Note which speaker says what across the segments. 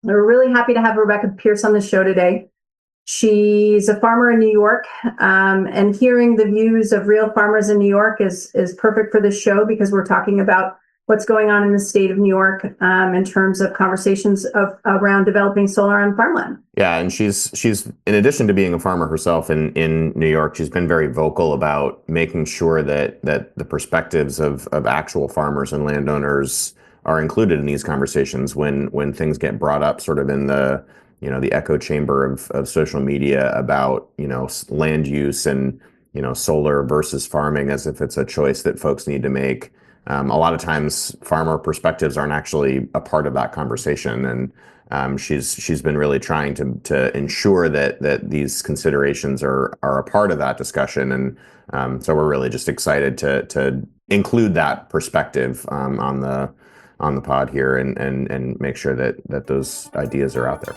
Speaker 1: We're really happy to have Rebekah Pierce on the show today. She's a farmer in New York, and hearing the views of real farmers in New York is perfect for this show because we're talking about what's going on in the state of New York in terms of conversations around developing solar on farmland.
Speaker 2: Yeah, and she's in addition to being a farmer herself in New York, she's been very vocal about making sure that the perspectives of actual farmers and landowners are included in these conversations when things get brought up sort of in the echo chamber of social media about land use and solar versus farming as if it's a choice that folks need to make. A lot of times farmer perspectives aren't actually a part of that conversation, and she's been really trying to ensure that these considerations are a part of that discussion, and so we're really just excited to include that perspective on the pod here and make sure that those ideas are out there.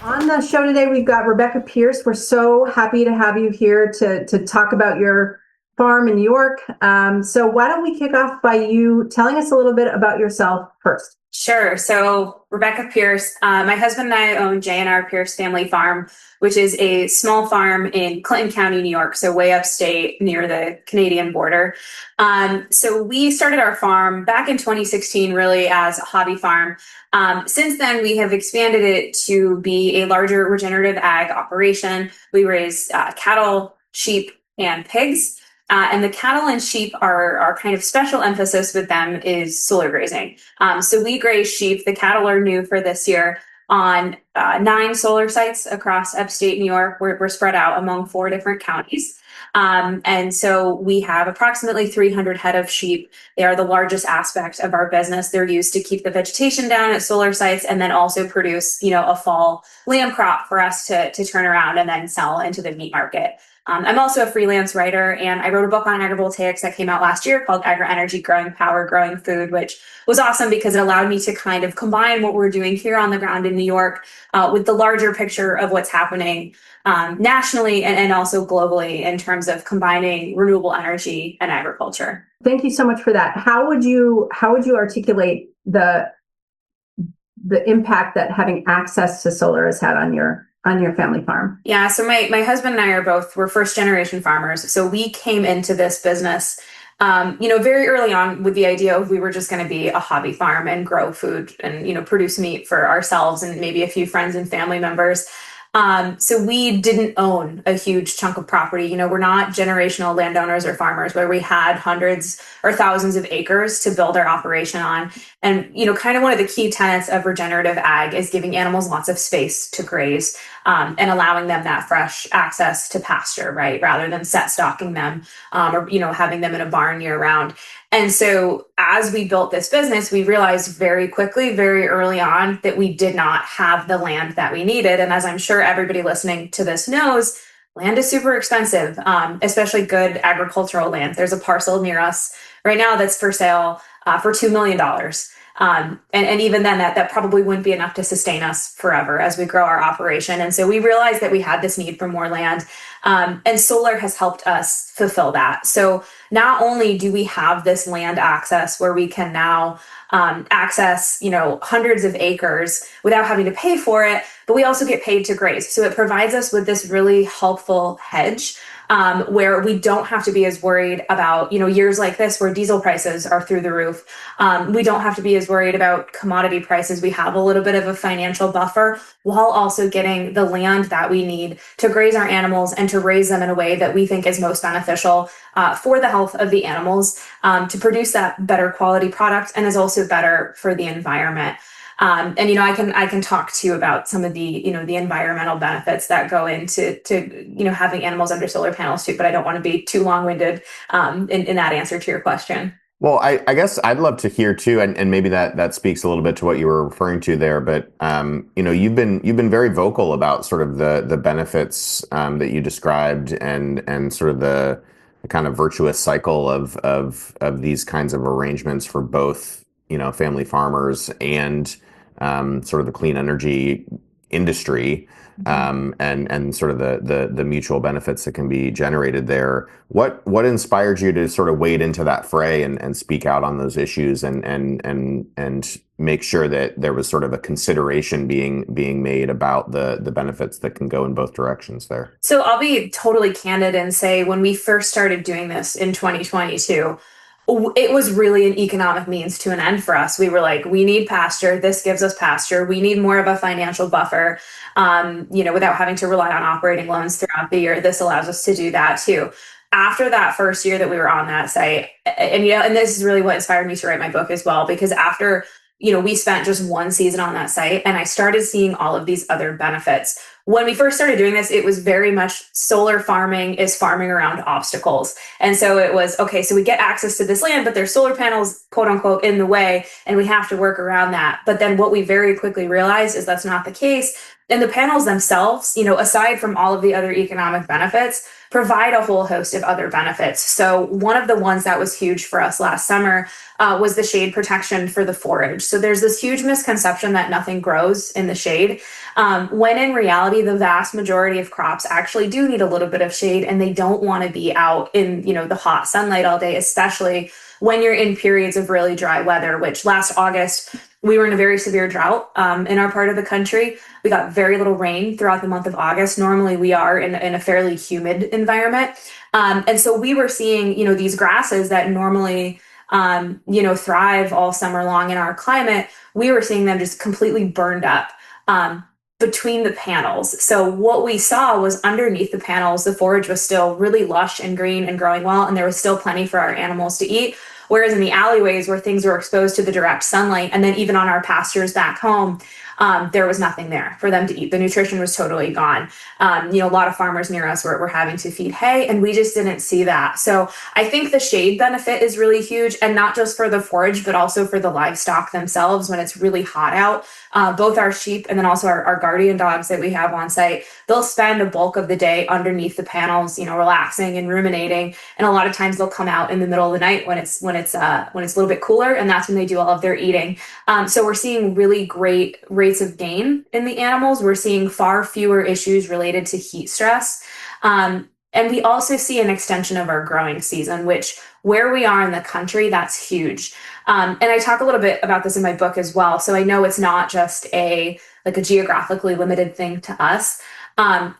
Speaker 1: On the show today, we've got Rebekah Pierce. We're so happy to have you here to talk about your farm in New York. So why don't we kick off by you telling us a little bit about yourself first?
Speaker 3: Sure. So Rebekah Pierce, my husband and I own J&R Pierce Family Farm, which is a small farm in Clinton County, New York, so way upstate near the Canadian border. So we started our farm back in 2016, really as a hobby farm. Since then, we have expanded it to be a larger regenerative ag operation. We raise cattle, sheep, and pigs. And the cattle and sheep our kind of special emphasis with them is solar grazing. So we graze sheep. The cattle are new for this year on 9 solar sites across upstate New York. We're spread out among 4 different counties. And so we have approximately 300 head of sheep. They are the largest aspect of our business. They're used to keep the vegetation down at solar sites and then also produce, a fall lamb crop for us to turn around and then sell into the meat market. I'm also a freelance writer, and I wrote a book on agrivoltaics that came out last year called Agri-Energy Growing Power, Growing Food, which was awesome because it allowed me to kind of combine what we're doing here on the ground in New York with the larger picture of what's happening nationally and also globally in terms of combining renewable energy and agriculture.
Speaker 1: Thank you so much for that. How would you articulate the impact that having access to solar has had on your family farm?
Speaker 3: Yeah, so my husband and I we're first generation farmers. So we came into this business, very early on with the idea of we were just going to be a hobby farm and grow food and, produce meat for ourselves and maybe a few friends and family members. So we didn't own a huge chunk of property. We're not generational landowners or farmers where we had hundreds or thousands of acres to build our operation on. And, kind of one of the key tenets of regenerative ag is giving animals lots of space to graze, and allowing them that fresh access to pasture, right? Rather than set stocking them, or, having them in a barn year round. And so as we built this business, we realized very quickly, very early on, that we did not have the land that we needed. And as I'm sure everybody listening to this knows, land is super expensive, especially good agricultural land. There's a parcel near us right now that's for sale for $2 million. And even then that probably wouldn't be enough to sustain us forever as we grow our operation. And so we realized that we had this need for more land. And solar has helped us fulfill that. So not only do we have this land access where we can now access, hundreds of acres without having to pay for it, but we also get paid to graze. So it provides us with this really helpful hedge where we don't have to be as worried about, years like this where diesel prices are through the roof. We don't have to be as worried about commodity prices. We have a little bit of a financial buffer while also getting the land that we need to graze our animals and to raise them in a way that we think is most beneficial for the health of the animals, to produce that better quality product and is also better for the environment. And I can talk to you about some of the the environmental benefits that go into having animals under solar panels too, but I don't want to be too long-winded in that answer to your question.
Speaker 2: Well, I guess I'd love to hear too, and maybe that speaks a little bit to what you were referring to there. But you've been very vocal about sort of the benefits that you described, and sort of the kind of virtuous cycle of these kinds of arrangements for both family farmers and sort of the clean energy industry, and sort of the mutual benefits that can be generated there. What inspired you to sort of wade into that fray and speak out on those issues and make sure that there was sort of a consideration being made about the benefits that can go in both directions there?
Speaker 3: So I'll be totally candid and say when we first started doing this in 2022, it was really an economic means to an end for us. We were like, we need pasture. This gives us pasture. We need more of a financial buffer, without having to rely on operating loans throughout the year. This allows us to do that too. After that first year that we were on that site, and this is really what inspired me to write my book as well, because after we spent just one season on that site and I started seeing all of these other benefits. When we first started doing this, it was very much solar farming is farming around obstacles. And so it was, okay, so we get access to this land, but there's solar panels, quote unquote, in the way, and we have to work around that. But then what we very quickly realized is that's not the case. And the panels themselves, aside from all of the other economic benefits, provide a whole host of other benefits. So one of the ones that was huge for us last summer was the shade protection for the forage. So there's this huge misconception that nothing grows in the shade, when in reality, the vast majority of crops actually do need a little bit of shade, and they don't want to be out in the hot sunlight all day, especially when you're in periods of really dry weather, which last August, we were in a very severe drought in our part of the country. We got very little rain throughout the month of August. Normally we are in a fairly humid environment. And so we were seeing, these grasses that normally, thrive all summer long in our climate. We were seeing them just completely burned up between the panels. So what we saw was underneath the panels, the forage was still really lush and green and growing well, and there was still plenty for our animals to eat. Whereas in the alleyways where things were exposed to the direct sunlight, and then even on our pastures back home, there was nothing there for them to eat. The nutrition was totally gone. A lot of farmers near us were having to feed hay, and we just didn't see that. So I think the shade benefit is really huge, and not just for the forage, but also for the livestock themselves when it's really hot out. Both our sheep and then also our guardian dogs that we have on site, they'll spend a bulk of the day underneath the panels, relaxing and ruminating. And a lot of times they'll come out in the middle of the night when it's a little bit cooler, and that's when they do all of their eating. So we're seeing really great rates of gain in the animals. We're seeing far fewer issues related to heat stress. And we also see an extension of our growing season, which where we are in the country, that's huge. And I talk a little bit about this in my book as well. So I know it's not just a geographically limited thing to us.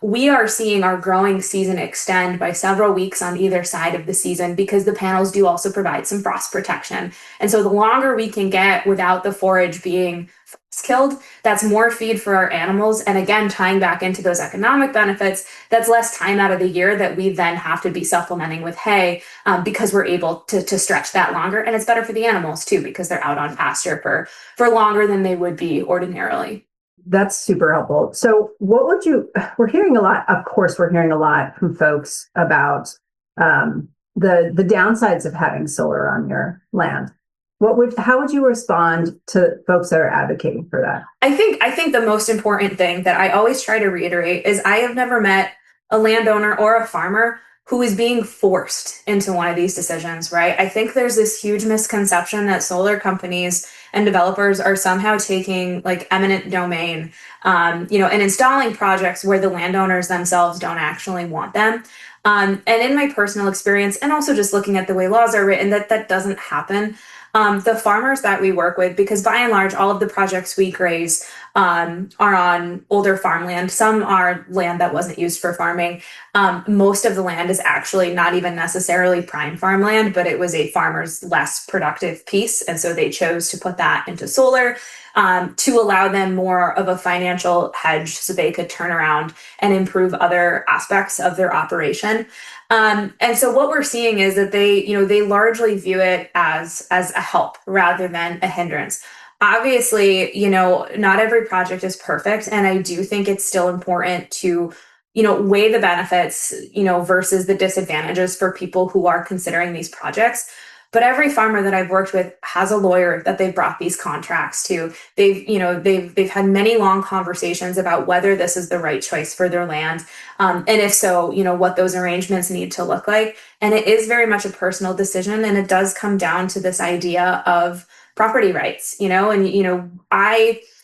Speaker 3: We are seeing our growing season extend by several weeks on either side of the season because the panels do also provide some frost protection. And so the longer we can get without the forage being frost killed, that's more feed for our animals. And again, tying back into those economic benefits, that's less time out of the year that we then have to be supplementing with hay because we're able to stretch that longer. And it's better for the animals too, because they're out on pasture for longer than they would be ordinarily.
Speaker 1: That's super helpful. So we're hearing a lot, of course, we're hearing a lot from folks about the downsides of having solar on your land. How would you respond to folks that are advocating for that?
Speaker 3: I think the most important thing that I always try to reiterate is I have never met a landowner or a farmer who is being forced into one of these decisions, right? I think there's this huge misconception that solar companies and developers are somehow taking eminent domain, and installing projects where the landowners themselves don't actually want them. And in my personal experience, and also just looking at the way laws are written, that doesn't happen. The farmers that we work with, because by and large, all of the projects we graze are on older farmland. Some are land that wasn't used for farming. Most of the land is actually not even necessarily prime farmland, but it was a farmer's less productive piece. And so they chose to put that into solar to allow them more of a financial hedge so they could turn around and improve other aspects of their operation. And so what we're seeing is that they largely view it as a help rather than a hindrance. Obviously, not every project is perfect. And I do think it's still important to, weigh the benefits, versus the disadvantages for people who are considering these projects. But every farmer that I've worked with has a lawyer that they've brought these contracts to. They've had many long conversations about whether this is the right choice for their land. And if so, what those arrangements need to look like. And it is very much a personal decision. And it does come down to this idea of property rights,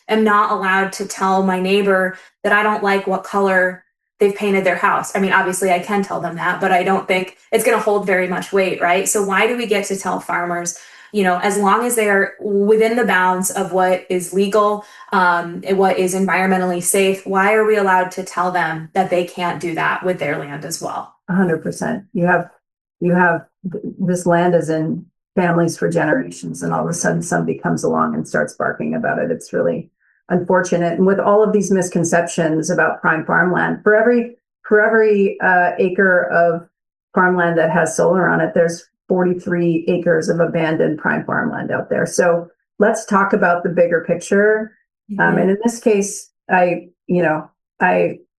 Speaker 3: am not allowed to tell my neighbor that I don't like what color they've painted their house. I mean, obviously I can tell them that, but I don't think it's going to hold very much weight, right? So why do we get to tell farmers, as long as they are within the bounds of what is legal, and what is environmentally safe, why are we allowed to tell them that they can't do that with their land as well?
Speaker 1: 100%. This land is in families for generations, and all of a sudden somebody comes along and starts barking about it. It's really unfortunate. And with all of these misconceptions about prime farmland, for every acre of farmland that has solar on it, there's 43 acres of abandoned prime farmland out there. So let's talk about the bigger picture. And in this case, I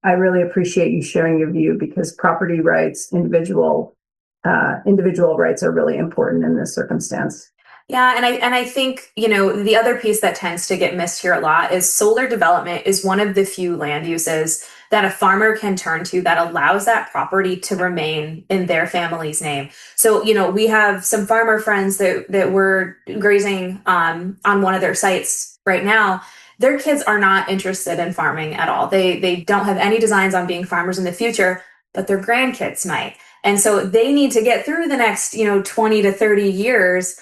Speaker 1: really appreciate you sharing your view, because property rights, individual rights are really important in this circumstance.
Speaker 3: Yeah, and I think, the other piece that tends to get missed here a lot is solar development is one of the few land uses that a farmer can turn to that allows that property to remain in their family's name. So, we have some farmer friends that we're grazing on one of their sites right now. Their kids are not interested in farming at all. They don't have any designs on being farmers in the future, but their grandkids might. And so they need to get through the next, 20 to 30 years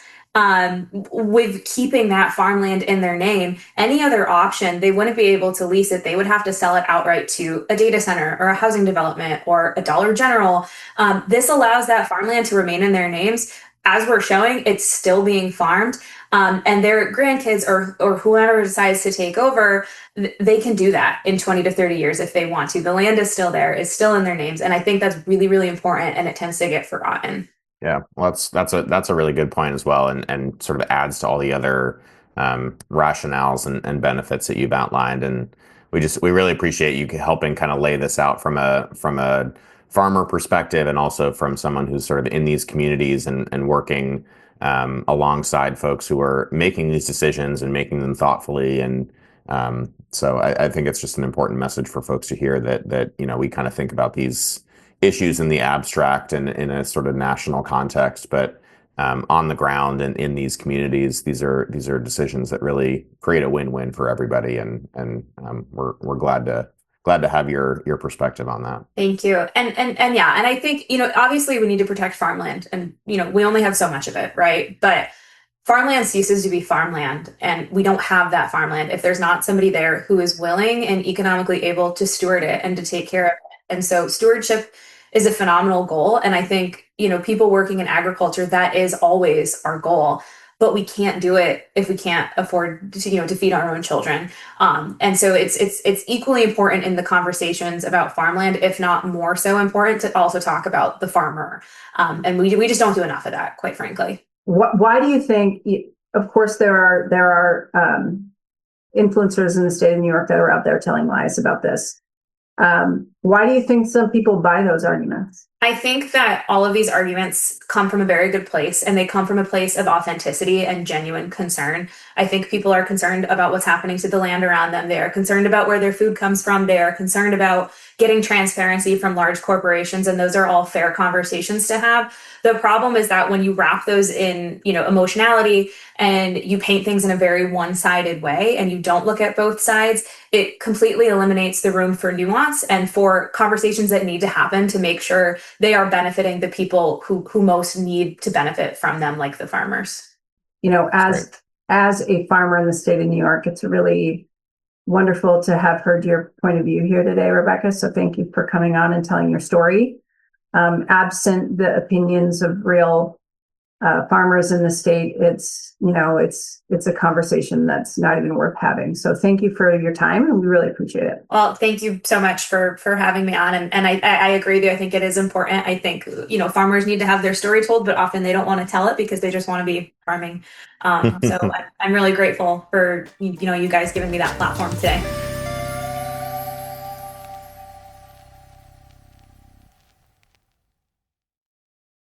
Speaker 3: with keeping that farmland in their name. Any other option, they wouldn't be able to lease it. They would have to sell it outright to a data center or a housing development or a Dollar General. This allows that farmland to remain in their names. As we're showing, it's still being farmed. And their grandkids or whoever decides to take over, they can do that in 20 to 30 years if they want to. The land is still there, it's still in their names. And I think that's really, really important, and it tends to get forgotten.
Speaker 2: Yeah, well, that's a really good point as well, and sort of adds to all the other rationales and benefits that you've outlined. And we really appreciate you helping kind of lay this out from a farmer perspective, and also from someone who's sort of in these communities and working alongside folks who are making these decisions and making them thoughtfully. And so I think it's just an important message for folks to hear that we kind of think about these issues in the abstract and in a sort of national context, but on the ground and in these communities, these are decisions that really create a win-win for everybody, and we're glad to have your perspective on that.
Speaker 3: Thank you. And yeah, and I think, obviously we need to protect farmland, and we only have so much of it, right? But farmland ceases to be farmland, and we don't have that farmland if there's not somebody there who is willing and economically able to steward it and to take care of it. And so stewardship is a phenomenal goal. And I think, people working in agriculture, that is always our goal, but we can't do it if we can't afford to feed our own children. And so it's equally important in the conversations about farmland, if not more so important, to also talk about the farmer. And we just don't do enough of that, quite frankly.
Speaker 1: Why do you think, of course, there are influencers in the state of New York that are out there telling lies about this. Why do you think some people buy those arguments?
Speaker 3: I think that all of these arguments come from a very good place, and they come from a place of authenticity and genuine concern. I think people are concerned about what's happening to the land around them. They are concerned about where their food comes from. They are concerned about getting transparency from large corporations, and those are all fair conversations to have. The problem is that when you wrap those in, emotionality, and you paint things in a very one-sided way, and you don't look at both sides, it completely eliminates the room for nuance and for conversations that need to happen to make sure they are benefiting the people who most need to benefit from them, like the farmers.
Speaker 1: As a farmer in the state of New York, it's really wonderful to have heard your point of view here today, Rebekah. So thank you for coming on and telling your story. Absent the opinions of real farmers in the state, it's a conversation that's not even worth having. So thank you for your time, and we really appreciate it.
Speaker 3: Well, thank you so much for having me on. And I agree with you. I think it is important. I think, farmers need to have their story told, but often they don't want to tell it because they just want to be farming. So I'm really grateful for, you guys giving me that platform today.